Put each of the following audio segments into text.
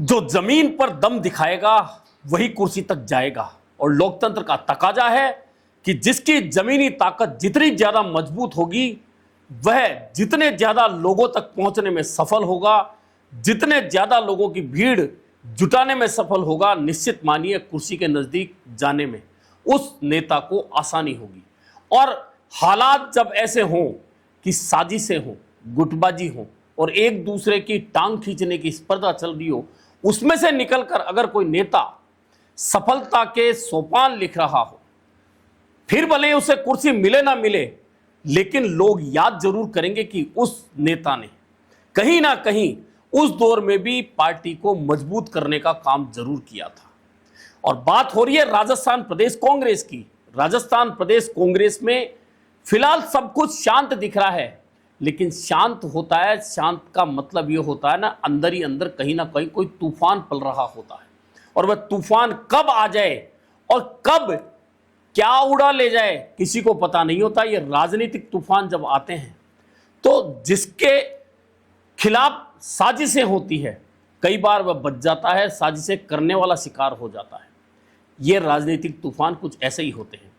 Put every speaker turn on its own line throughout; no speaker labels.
जो जमीन पर दम दिखाएगा वही कुर्सी तक जाएगा। और लोकतंत्र का तकाजा है कि जिसकी जमीनी ताकत जितनी ज्यादा मजबूत होगी वह जितने ज्यादा लोगों तक पहुंचने में सफल होगा, जितने ज्यादा लोगों की भीड़ जुटाने में सफल होगा, निश्चित मानिए कुर्सी के नजदीक जाने में उस नेता को आसानी होगी। और हालात जब ऐसे हों कि साजिशें हों, गुटबाजी हो और एक दूसरे की टांग खींचने की स्पर्धा चल रही हो, उसमें से निकलकर अगर कोई नेता सफलता के सोपान लिख रहा हो, फिर भले उसे कुर्सी मिले ना मिले, लेकिन लोग याद जरूर करेंगे कि उस नेता ने कहीं ना कहीं उस दौर में भी पार्टी को मजबूत करने का काम जरूर किया था। और बात हो रही है राजस्थान प्रदेश कांग्रेस की। राजस्थान प्रदेश कांग्रेस में फिलहाल सब कुछ शांत दिख रहा है, लेकिन शांत होता है, शांत का मतलब यह होता है ना, अंदर ही अंदर कहीं ना कहीं कोई तूफान पल रहा होता है। और वह तूफान कब आ जाए और कब क्या उड़ा ले जाए किसी को पता नहीं होता। ये राजनीतिक तूफान जब आते हैं तो जिसके खिलाफ साजिशें होती है, कई बार वह बच जाता है, साजिशें करने वाला शिकार हो जाता है। ये राजनीतिक तूफान कुछ ऐसे ही होते हैं।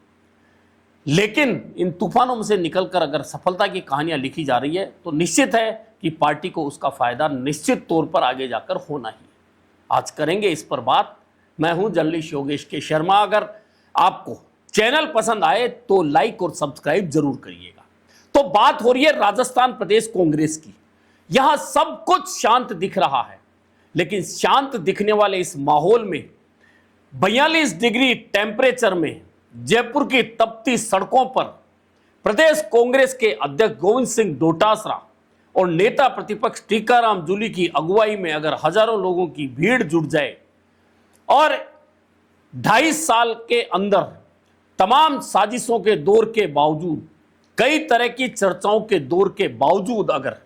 लेकिन इन तूफानों में से निकलकर अगर सफलता की कहानियां लिखी जा रही है तो निश्चित है कि पार्टी को उसका फायदा निश्चित तौर पर आगे जाकर होना ही है। आज करेंगे इस पर बात। मैं हूं जर्नलिस्ट योगेश के शर्मा। अगर आपको चैनल पसंद आए तो लाइक और सब्सक्राइब जरूर करिएगा। तो बात हो रही है राजस्थान प्रदेश कांग्रेस की। यहां सब कुछ शांत दिख रहा है, लेकिन शांत दिखने वाले इस माहौल में 42 डिग्री टेम्परेचर में जयपुर की तपती सड़कों पर प्रदेश कांग्रेस के अध्यक्ष गोविंद सिंह डोटासरा और नेता प्रतिपक्ष टीकाराम जूली की अगुवाई में अगर हजारों लोगों की भीड़ जुट जाए और 2.5 साल के अंदर तमाम साजिशों के दौर के बावजूद, कई तरह की चर्चाओं के दौर के बावजूद अगर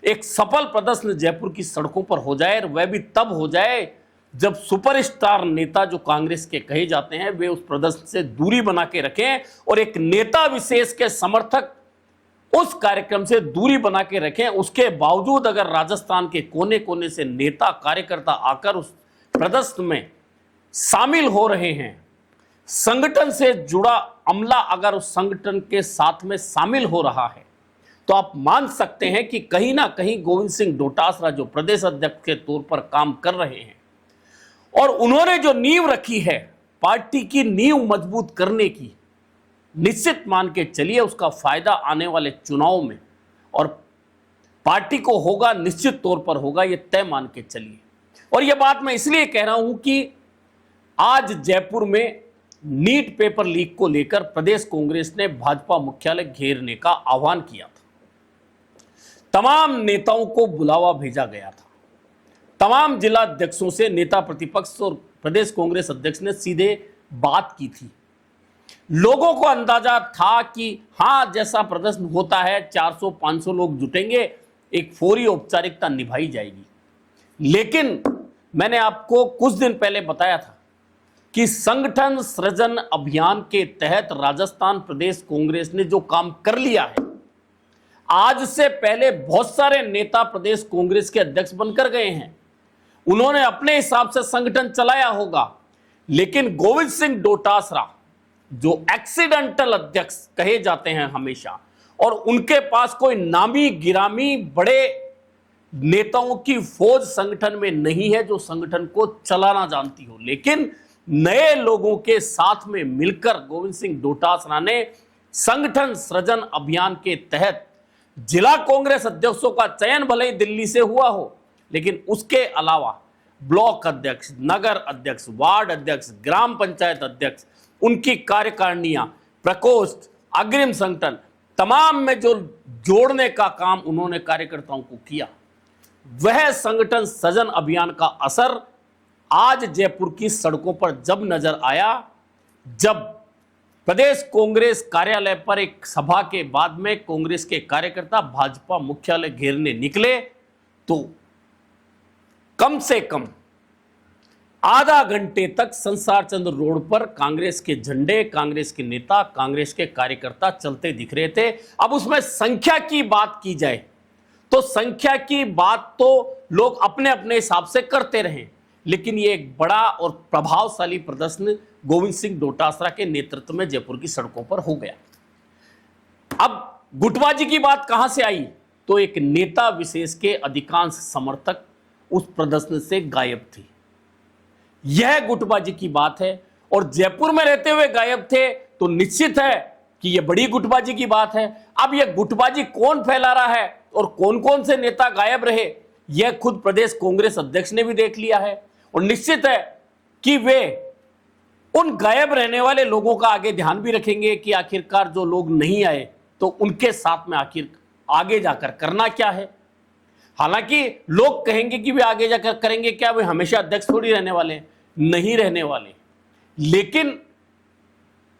एक सफल प्रदर्शन जयपुर की सड़कों पर हो जाए, वह भी तब हो जाए जब सुपरस्टार नेता जो कांग्रेस के कहे जाते हैं वे उस प्रदर्शन से दूरी बना के रखें और एक नेता विशेष के समर्थक उस कार्यक्रम से दूरी बना के रखें। उसके बावजूद अगर राजस्थान के कोने कोने से नेता कार्यकर्ता आकर उस प्रदर्शन में शामिल हो रहे हैं, संगठन से जुड़ा अमला अगर उस संगठन के साथ में शामिल हो रहा है, तो आप मान सकते हैं कि कहीं ना कहीं गोविंद सिंह डोटासरा जो प्रदेश अध्यक्ष के तौर पर काम कर रहे हैं और उन्होंने जो नींव रखी है पार्टी की नींव मजबूत करने की, निश्चित मान के चलिए उसका फायदा आने वाले चुनाव में और पार्टी को होगा, निश्चित तौर पर होगा, यह तय मान के चलिए। और यह बात मैं इसलिए कह रहा हूं कि आज जयपुर में नीट पेपर लीक को लेकर प्रदेश कांग्रेस ने भाजपा मुख्यालय घेरने का आह्वान किया था। तमाम नेताओं को बुलावा भेजा गया था। तमाम जिला अध्यक्षों से नेता प्रतिपक्ष और प्रदेश कांग्रेस अध्यक्ष ने सीधे बात की थी। लोगों को अंदाजा था कि हां, जैसा प्रदर्शन होता है 400-500 लोग जुटेंगे, एक फौरी औपचारिकता निभाई जाएगी। लेकिन मैंने आपको कुछ दिन पहले बताया था कि संगठन सृजन अभियान के तहत राजस्थान प्रदेश कांग्रेस ने जो काम कर लिया है, आज से पहले बहुत सारे नेता प्रदेश कांग्रेस के अध्यक्ष बनकर गए हैं, उन्होंने अपने हिसाब से संगठन चलाया होगा। लेकिन गोविंद सिंह डोटासरा जो एक्सीडेंटल अध्यक्ष कहे जाते हैं हमेशा, और उनके पास कोई नामी गिरामी बड़े नेताओं की फौज संगठन में नहीं है जो संगठन को चलाना जानती हो, लेकिन नए लोगों के साथ में मिलकर गोविंद सिंह डोटासरा ने संगठन सृजन अभियान के तहत जिला कांग्रेस अध्यक्षों का चयन भले ही दिल्ली से हुआ हो, लेकिन उसके अलावा ब्लॉक अध्यक्ष, नगर अध्यक्ष, वार्ड अध्यक्ष, ग्राम पंचायत अध्यक्ष, उनकी कार्यकारिणियां, प्रकोष्ठ, अग्रिम संगठन, तमाम में जो जोड़ने का काम उन्होंने कार्यकर्ताओं को किया, वह संगठन सृजन अभियान का असर आज जयपुर की सड़कों पर जब नजर आया, जब प्रदेश कांग्रेस कार्यालय पर एक सभा के बाद में कांग्रेस के कार्यकर्ता भाजपा मुख्यालय घेरने निकले, तो कम से कम आधा घंटे तक संसार चंद्र रोड पर कांग्रेस के झंडे, कांग्रेस के नेता, कांग्रेस के कार्यकर्ता चलते दिख रहे थे। अब उसमें संख्या की बात की जाए तो संख्या की बात तो लोग अपने अपने हिसाब से करते रहे, लेकिन ये एक बड़ा और प्रभावशाली प्रदर्शन गोविंद सिंह डोटासरा के नेतृत्व में जयपुर की सड़कों पर हो गया। अब गुटबाजी की बात कहां से आई, तो एक नेता विशेष के अधिकांश समर्थक उस प्रदर्शन से गायब थे। यह गुटबाजी की बात है और जयपुर में रहते हुए गायब थे, तो निश्चित है कि यह बड़ी गुटबाजी की बात है। अब यह गुटबाजी कौन फैला रहा है और कौन कौन से नेता गायब रहे, यह खुद प्रदेश कांग्रेस अध्यक्ष ने भी देख लिया है और निश्चित है कि वे उन गायब रहने वाले लोगों का आगे ध्यान भी रखेंगे कि आखिरकार जो लोग नहीं आए तो उनके साथ में आखिर आगे जाकर करना क्या है। हालांकि लोग कहेंगे कि वे आगे जाकर करेंगे क्या, वे हमेशा अध्यक्ष थोड़ी रहने वाले, नहीं रहने वाले, लेकिन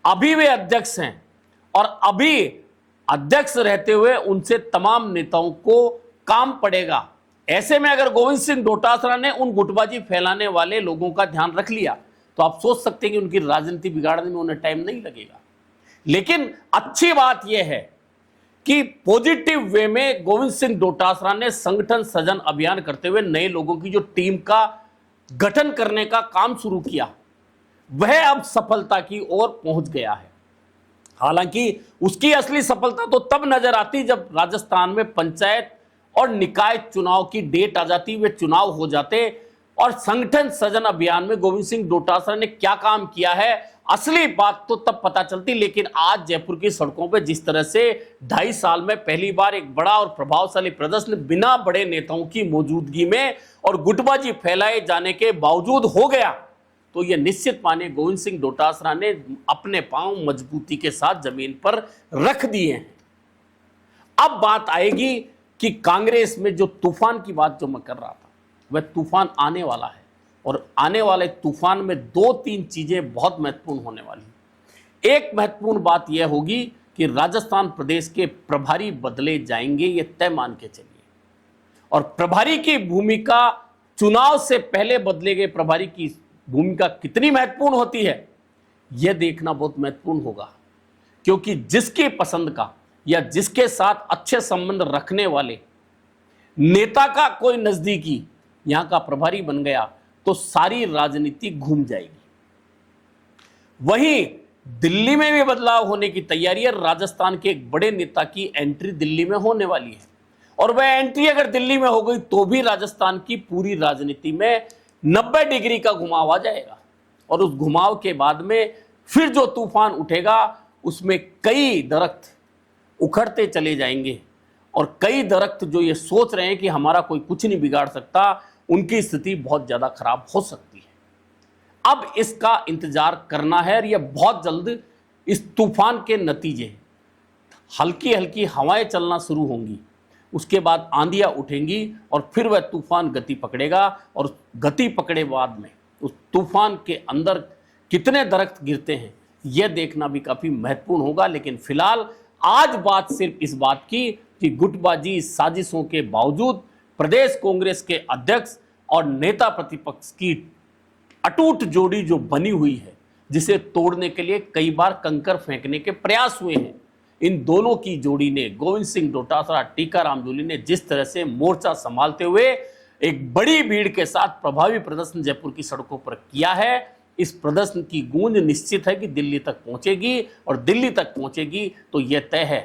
अभी वे अध्यक्ष हैं और अभी अध्यक्ष रहते हुए उनसे तमाम नेताओं को काम पड़ेगा। ऐसे में अगर गोविंद सिंह डोटासरा ने उन गुटबाजी फैलाने वाले लोगों का ध्यान रख लिया तो आप सोच सकते हैं कि उनकी राजनीति बिगाड़ने में उन्हें टाइम नहीं लगेगा। लेकिन अच्छी बात यह है कि पॉजिटिव वे में गोविंद सिंह डोटासरा ने संगठन सृजन अभियान करते हुए नए लोगों की जो टीम का गठन करने का काम शुरू किया, वह अब सफलता की ओर पहुंच गया है। हालांकि उसकी असली सफलता तो तब नजर आती जब राजस्थान में पंचायत और निकाय चुनाव की डेट आ जाती, वे चुनाव हो जाते और संगठन सृजन अभियान में गोविंद सिंह डोटासरा ने क्या काम किया है, असली बात तो तब पता चलती। लेकिन आज जयपुर की सड़कों पर जिस तरह से 2.5 साल में पहली बार एक बड़ा और प्रभावशाली प्रदर्शन बिना बड़े नेताओं की मौजूदगी में और गुटबाजी फैलाए जाने के बावजूद हो गया, तो यह निश्चित माने गोविंद सिंह डोटासरा ने अपने पांव मजबूती के साथ जमीन पर रख दिए हैं। अब बात आएगी कि कांग्रेस में जो तूफान की बात जो मैं कर रहा था, वह तूफान आने वाला है और आने वाले तूफान में 2-3 चीजें बहुत महत्वपूर्ण होने वाली। एक महत्वपूर्ण बात यह होगी कि राजस्थान प्रदेश के प्रभारी बदले जाएंगे, ये तय मान के चलिए। और प्रभारी की भूमिका चुनाव से पहले बदले गए प्रभारी की भूमिका कितनी महत्वपूर्ण होती है, यह देखना बहुत महत्वपूर्ण होगा, क्योंकि जिसकी पसंद का या जिसके साथ अच्छे संबंध रखने वाले नेता का कोई नजदीकी यहां का प्रभारी बन गया तो सारी राजनीति घूम जाएगी। वहीं दिल्ली में भी बदलाव होने की तैयारी है। राजस्थान के एक बड़े नेता की एंट्री दिल्ली में होने वाली है और वह एंट्री अगर दिल्ली में हो गई तो भी राजस्थान की पूरी राजनीति में 90 डिग्री का घुमाव आ जाएगा और उस घुमाव के बाद में फिर जो तूफान उठेगा उसमें कई दरख्त उखड़ते चले जाएंगे और कई दरख्त जो ये सोच रहे हैं कि हमारा कोई कुछ नहीं बिगाड़ सकता, उनकी स्थिति बहुत ज़्यादा खराब हो सकती है। अब इसका इंतजार करना है और यह बहुत जल्द इस तूफान के नतीजे, हल्की हल्की हवाएं चलना शुरू होंगी, उसके बाद आंधियां उठेंगी और फिर वह तूफान गति पकड़ेगा और गति पकड़े बाद में उस तूफान के अंदर कितने दरख्त गिरते हैं यह देखना भी काफ़ी महत्वपूर्ण होगा। लेकिन फिलहाल आज बात सिर्फ इस बात की कि गुटबाजी साजिशों के बावजूद प्रदेश कांग्रेस के अध्यक्ष और नेता प्रतिपक्ष की अटूट जोड़ी जो बनी हुई है, जिसे तोड़ने के लिए कई बार कंकर फेंकने के प्रयास हुए हैं, इन दोनों की जोड़ी ने गोविंद सिंह डोटासरा, टीकाराम जूली ने जिस तरह से मोर्चा संभालते हुए एक बड़ी भीड़ के साथ प्रभावी प्रदर्शन जयपुर की सड़कों पर किया है, इस प्रदर्शन की गूंज निश्चित है कि दिल्ली तक पहुंचेगी और दिल्ली तक पहुंचेगी तो यह तय है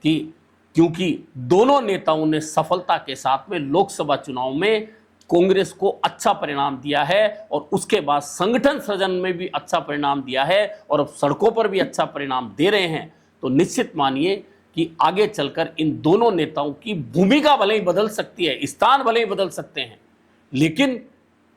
कि क्योंकि दोनों नेताओं ने सफलता के साथ में लोकसभा चुनाव में कांग्रेस को अच्छा परिणाम दिया है और उसके बाद संगठन सृजन में भी अच्छा परिणाम दिया है और अब सड़कों पर भी अच्छा परिणाम दे रहे हैं, तो निश्चित मानिए कि आगे चलकर इन दोनों नेताओं की भूमिका भले ही बदल सकती है, स्थान भले ही बदल सकते हैं, लेकिन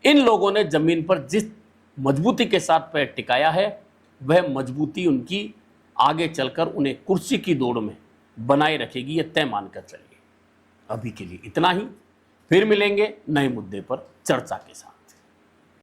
इन लोगों ने जमीन पर जिस मजबूती के साथ पैर टिकाया है वह मजबूती उनकी आगे चलकर उन्हें कुर्सी की दौड़ में बनाए रखेगी, यह तय मानकर चलिए। अभी के लिए इतना ही, फिर मिलेंगे नए मुद्दे पर चर्चा के साथ।